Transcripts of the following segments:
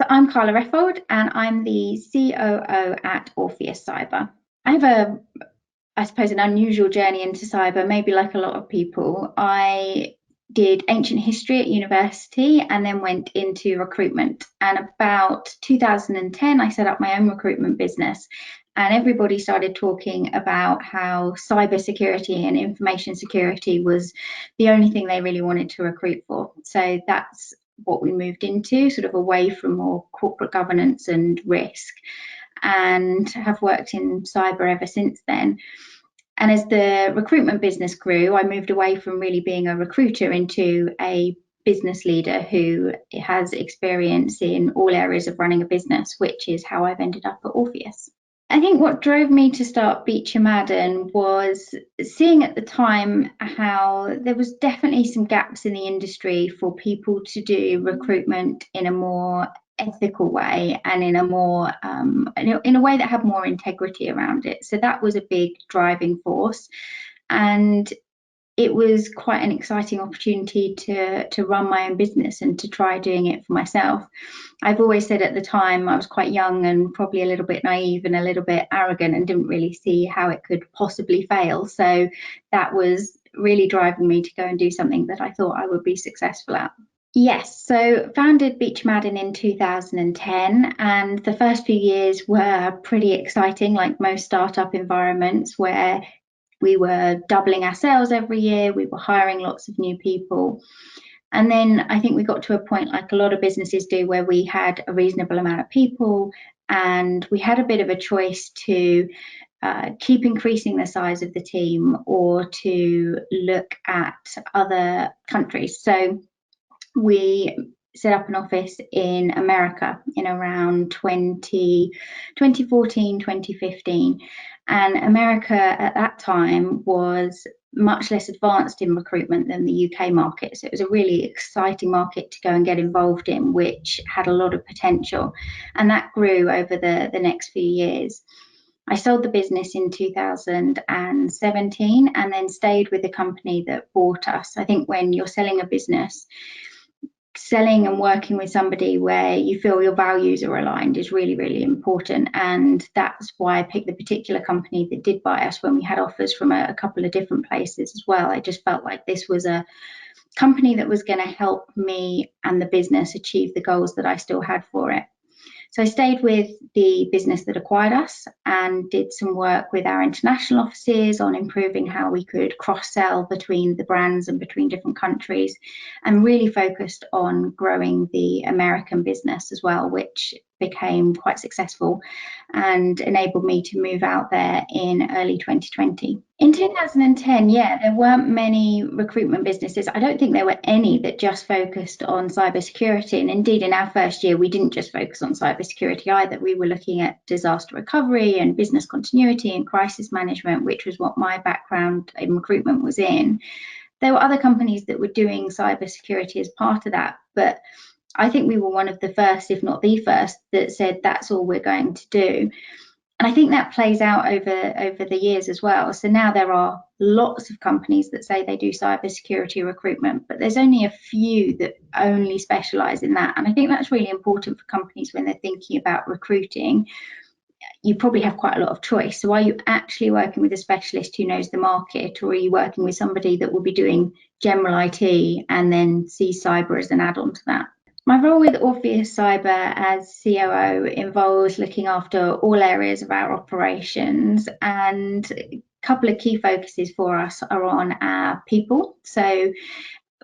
I'm Karla Reffold and I'm the COO at Orpheus Cyber. I have I suppose, an unusual journey into cyber, maybe like a lot of people. I did ancient history at university and then went into recruitment. And about 2010, I set up my own recruitment business. And everybody started talking about how cybersecurity and information security was the only thing they really wanted to recruit for. So that's what we moved into, sort of away from more corporate governance and risk, and have worked in cyber ever since then. And as the recruitment business grew, I moved away from really being a recruiter into a business leader who has experience in all areas of running a business, which is how I've ended up at Orpheus. I think what drove me to start Beecher Madden was seeing at the time how there was definitely some gaps in the industry for people to do recruitment in a more ethical way and in a more in a way that had more integrity around it. So that was a big driving force, and it was quite an exciting opportunity to run my own business and to try doing it for myself. I've always said at the time I was quite young and probably a little bit naive and a little bit arrogant and didn't really see how it could possibly fail. So that was really driving me to go and do something that I thought I would be successful at. Yes, so founded Beecher Madden in 2010, and the first few years were pretty exciting, like most startup environments, where we were doubling our sales every year, we were hiring lots of new people. And then I think we got to a point, like a lot of businesses do, where we had a reasonable amount of people and we had a bit of a choice to keep increasing the size of the team or to look at other countries. So we set up an office in America in around 2014, 2015. And America at that time was much less advanced in recruitment than the UK market. So it was a really exciting market to go and get involved in, which had a lot of potential. And that grew over the next few years. I sold the business in 2017 and then stayed with the company that bought us. I think when you're selling a business, selling and working with somebody where you feel your values are aligned is really, really important. And that's why I picked the particular company that did buy us when we had offers from a couple of different places as well. I just felt like this was a company that was going to help me and the business achieve the goals that I still had for it. So I stayed with the business that acquired us and did some work with our international offices on improving how we could cross-sell between the brands and between different countries, and really focused on growing the American business as well, which became quite successful and enabled me to move out there in early 2020. In 2010, there weren't many recruitment businesses. I don't think there were any that just focused on cybersecurity. And indeed, in our first year, we didn't just focus on cybersecurity either. We were looking at disaster recovery and business continuity and crisis management, which was what my background in recruitment was in. There were other companies that were doing cybersecurity as part of that, but I think we were one of the first, if not the first, that said that's all we're going to do. And I think that plays out over the years as well. So now there are lots of companies that say they do cybersecurity recruitment, but there's only a few that only specialise in that. And I think that's really important for companies when they're thinking about recruiting. You probably have quite a lot of choice. So are you actually working with a specialist who knows the market, or are you working with somebody that will be doing general IT and then see cyber as an add-on to that? My role with Orpheus Cyber as COO involves looking after all areas of our operations, and a couple of key focuses for us are on our people. So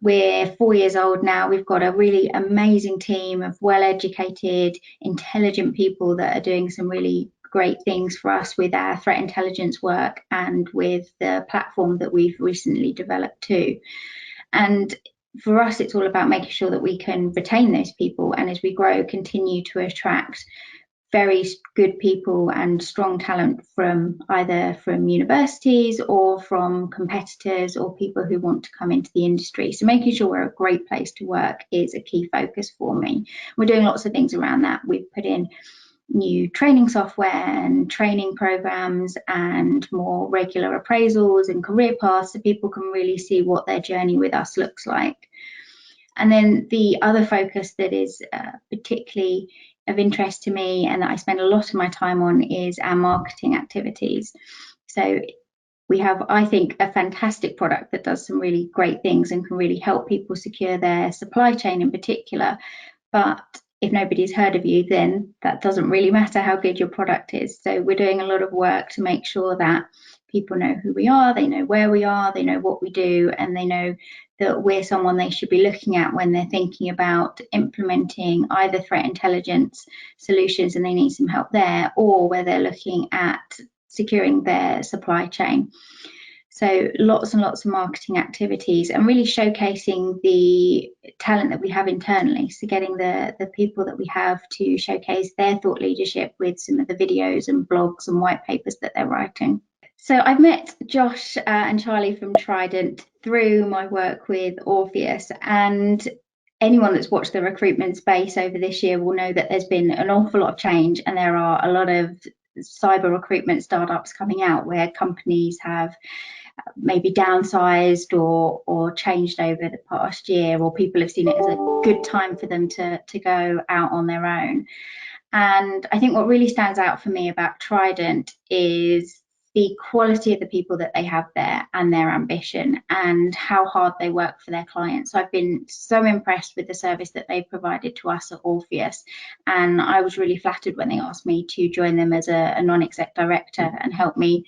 we're 4 years old now. We've got a really amazing team of well-educated, intelligent people that are doing some really great things for us with our threat intelligence work and with the platform that we've recently developed too. And for us, it's all about making sure that we can retain those people, and as we grow, continue to attract very good people and strong talent from either from universities or from competitors or people who want to come into the industry. So making sure we're a great place to work is a key focus for me. We're doing lots of things around that. We've put in new training software and training programs and more regular appraisals and career paths so people can really see what their journey with us looks like. And then the other focus that is particularly of interest to me and that I spend a lot of my time on is our marketing activities. So we have, I think, a fantastic product that does some really great things and can really help people secure their supply chain in particular. But if nobody's heard of you, then that doesn't really matter how good your product is. So we're doing a lot of work to make sure that people know who we are, they know where we are, they know what we do, and they know that we're someone they should be looking at when they're thinking about implementing either threat intelligence solutions and they need some help there, or where they're looking at securing their supply chain. So lots and lots of marketing activities and really showcasing the talent that we have internally. So getting the people that we have to showcase their thought leadership with some of the videos and blogs and white papers that they're writing. So I've met Josh and Charlie from Trident through my work with Orpheus, and anyone that's watched the recruitment space over this year will know that there's been an awful lot of change, and there are a lot of cyber recruitment startups coming out where companies have maybe downsized or changed over the past year, or people have seen it as a good time for them to go out on their own. And I think what really stands out for me about Trident is the quality of the people that they have there and their ambition and how hard they work for their clients. So I've been so impressed with the service that they provided to us at Orpheus, and I was really flattered when they asked me to join them as a non-exec director and help me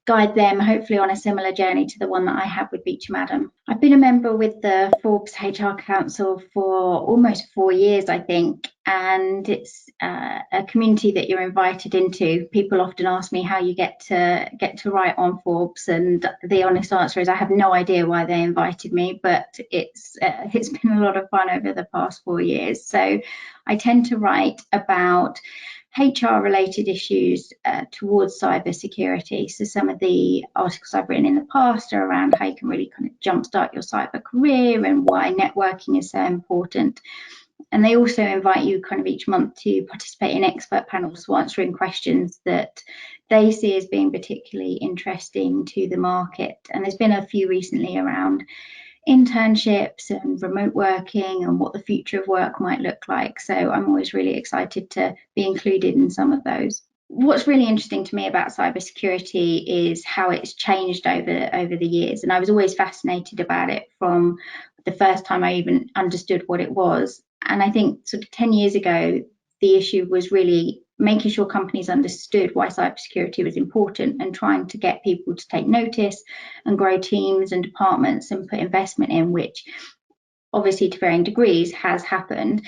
guide them hopefully on a similar journey to the one that I had with Beecher Madden. I've been a member with the Forbes HR Council for almost 4 years, I think, and it's a community that you're invited into. People often ask me how you get to write on Forbes, and the honest answer is I have no idea why they invited me, but it's been a lot of fun over the past 4 years. So I tend to write about HR related issues towards cybersecurity. So some of the articles I've written in the past are around how you can really kind of jumpstart your cyber career and why networking is so important. And they also invite you kind of each month to participate in expert panels, so answering questions that they see as being particularly interesting to the market. And there's been a few recently around internships and remote working and what the future of work might look like. So I'm always really excited to be included in some of those. What's really interesting to me about cybersecurity is how it's changed over the years. And I was always fascinated about it from the first time I even understood what it was. And I think sort of 10 years ago, the issue was really making sure companies understood why cybersecurity was important and trying to get people to take notice and grow teams and departments and put investment in, which obviously to varying degrees has happened.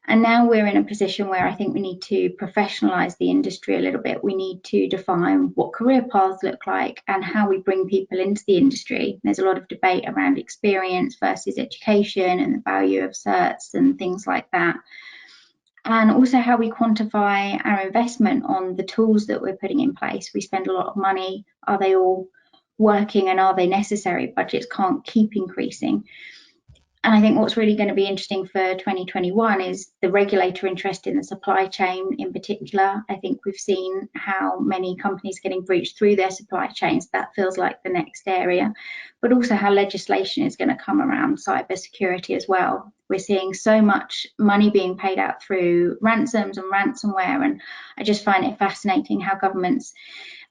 And now we're in a position where I think we need to professionalize the industry a little bit. We need to define what career paths look like and how we bring people into the industry. There's a lot of debate around experience versus education and the value of certs and things like that. And also how we quantify our investment on the tools that we're putting in place. We spend a lot of money. Are they all working and are they necessary? Budgets can't keep increasing. And I think what's really going to be interesting for 2021 is the regulator interest in the supply chain in particular. I think we've seen how many companies are getting breached through their supply chains. That feels like the next area, but also how legislation is going to come around cybersecurity as well. We're seeing so much money being paid out through ransoms and ransomware, and I just find it fascinating how governments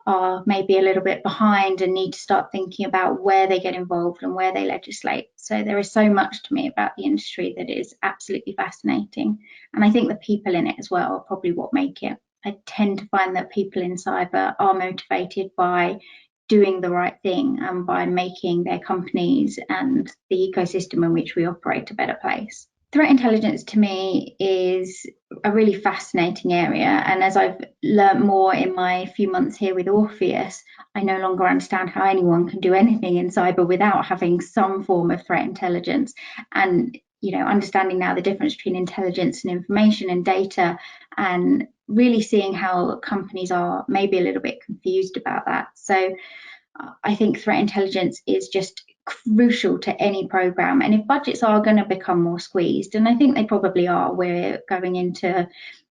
are maybe a little bit behind and need to start thinking about where they get involved and where they legislate. So there is so much to me about the industry that is absolutely fascinating. And I think the people in it as well are probably what make it. I tend to find that people in cyber are motivated by doing the right thing and by making their companies and the ecosystem in which we operate a better place. Threat intelligence to me is a really fascinating area, and as I've learned more in my few months here with Orpheus, I no longer understand how anyone can do anything in cyber without having some form of threat intelligence. And understanding now the difference between intelligence and information and data, and really seeing how companies are maybe a little bit confused about that. So I think threat intelligence is just crucial to any program. And if budgets are going to become more squeezed, and I think they probably are, we're going into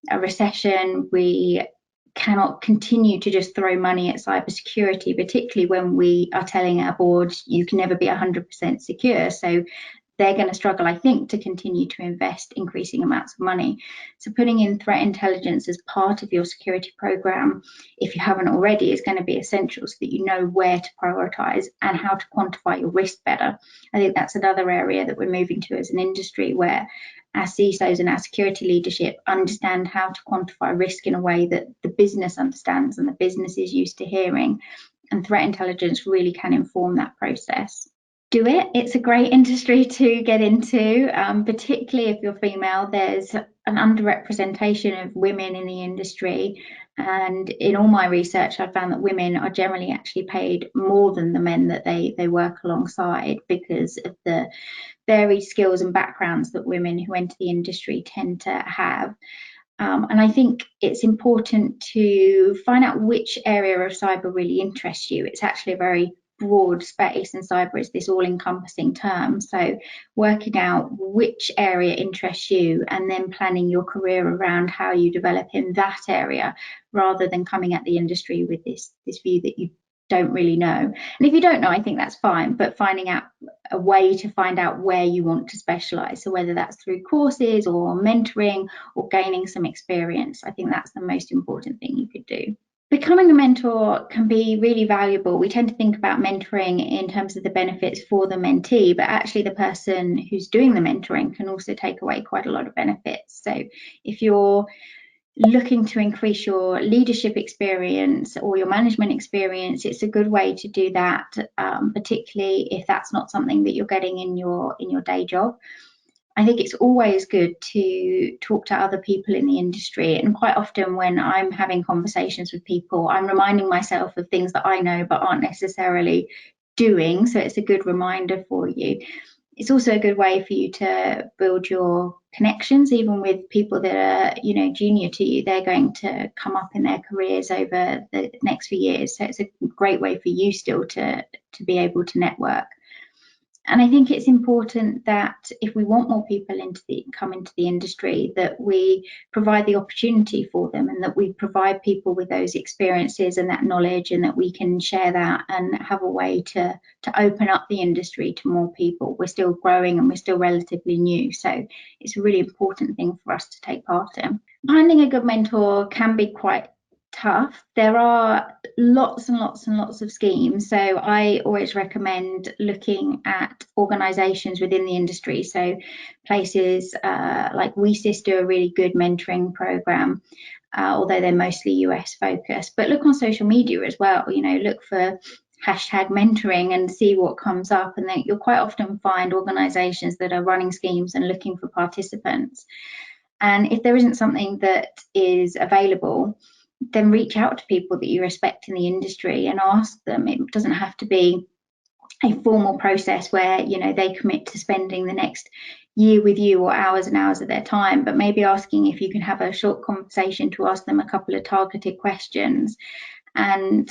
a recession, we cannot continue to just throw money at cybersecurity, particularly when we are telling our board you can never be 100% secure. So they're going to struggle, I think, to continue to invest increasing amounts of money. So putting in threat intelligence as part of your security program, if you haven't already, is going to be essential so that you know where to prioritize and how to quantify your risk better. I think that's another area that we're moving to as an industry, where our CISOs and our security leadership understand how to quantify risk in a way that the business understands and the business is used to hearing. And threat intelligence really can inform that process. Do it. It's a great industry to get into, particularly if you're female. There's an underrepresentation of women in the industry, and in all my research I found that women are generally actually paid more than the men that they work alongside, because of the varied skills and backgrounds that women who enter the industry tend to have. And I think it's important to find out which area of cyber really interests you. It's actually a very broad space, and cyber is this all-encompassing term. So working out which area interests you and then planning your career around how you develop in that area, rather than coming at the industry with this view that you don't really know. And if you don't know, I think that's fine, but finding out a way to find out where you want to specialize, so whether that's through courses or mentoring or gaining some experience, I think that's the most important thing you could do. Becoming a mentor can be really valuable. We tend to think about mentoring in terms of the benefits for the mentee, but actually the person who's doing the mentoring can also take away quite a lot of benefits. So if you're looking to increase your leadership experience or your management experience, it's a good way to do that, particularly if that's not something that you're getting in your day job. I think it's always good to talk to other people in the industry, and quite often when I'm having conversations with people, I'm reminding myself of things that I know but aren't necessarily doing, so it's a good reminder for you. It's also a good way for you to build your connections, even with people that are, junior to you. They're going to come up in their careers over the next few years, so it's a great way for you still to be able to network. And I think it's important that if we want more people come into the industry, that we provide the opportunity for them, and that we provide people with those experiences and that knowledge, and that we can share that and have a way to open up the industry to more people. We're still growing and we're still relatively new, so it's a really important thing for us to take part in. Finding a good mentor can be quite tough. There are lots and lots and lots of schemes, so I always recommend looking at organisations within the industry. So places like WeSys do a really good mentoring program, although they're mostly US focused. But look on social media as well. Look for #mentoring and see what comes up, and then you'll quite often find organisations that are running schemes and looking for participants. And if there isn't something that is available, then reach out to people that you respect in the industry and ask them. It doesn't have to be a formal process where they commit to spending the next year with you or hours and hours of their time, but maybe asking if you can have a short conversation to ask them a couple of targeted questions. And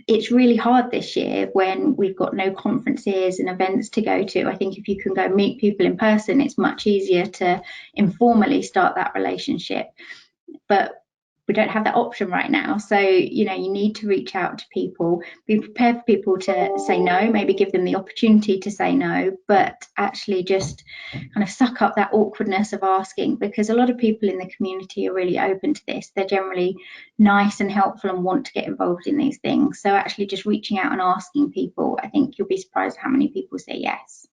it's really hard this year when we've got no conferences and events to go to. I think if you can go meet people in person, it's much easier to informally start that relationship. But we don't have that option right now. So, you need to reach out to people, be prepared for people to say no, maybe give them the opportunity to say no, but actually just kind of suck up that awkwardness of asking, because a lot of people in the community are really open to this. They're generally nice and helpful and want to get involved in these things. So actually just reaching out and asking people, I think you'll be surprised how many people say yes.